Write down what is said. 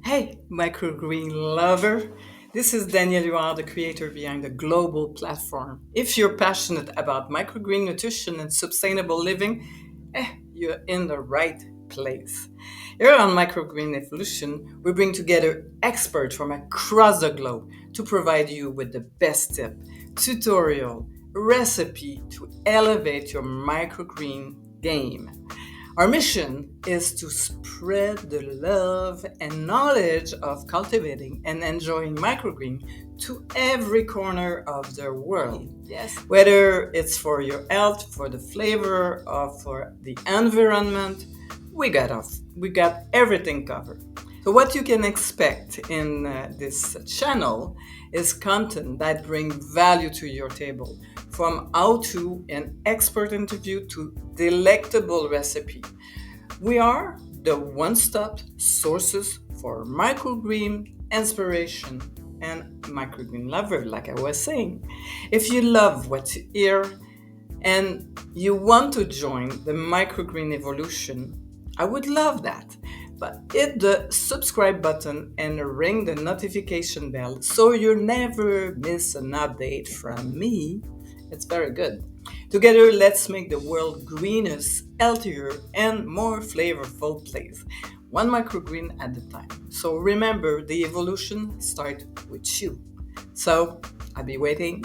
Hey, microgreen lover! This is Danielle. You are the creator behind the global platform. If you're passionate about microgreen nutrition and sustainable living, you're in the right place. Here on Microgreen Evolution, we bring together experts from across the globe to provide you with the best tip, tutorial, recipe to elevate your microgreen game. Our mission is to spread the love and knowledge of cultivating and enjoying microgreen to every corner of the world. Yes. Whether it's for your health, for the flavor, or for the environment, we got everything covered. So what you can expect in this channel is content that brings value to your table, from how-to and expert interview to delectable recipe. We are the one-stop sources for microgreen inspiration and microgreen lover, like I was saying. If you love what you hear and you want to join the microgreen evolution, I would love that. But hit the subscribe button and ring the notification bell so you never miss an update from me. It's very good. Together, let's make the world greenest, healthier, and more flavorful place, one microgreen at a time. So remember, the evolution starts with you. So I'll be waiting.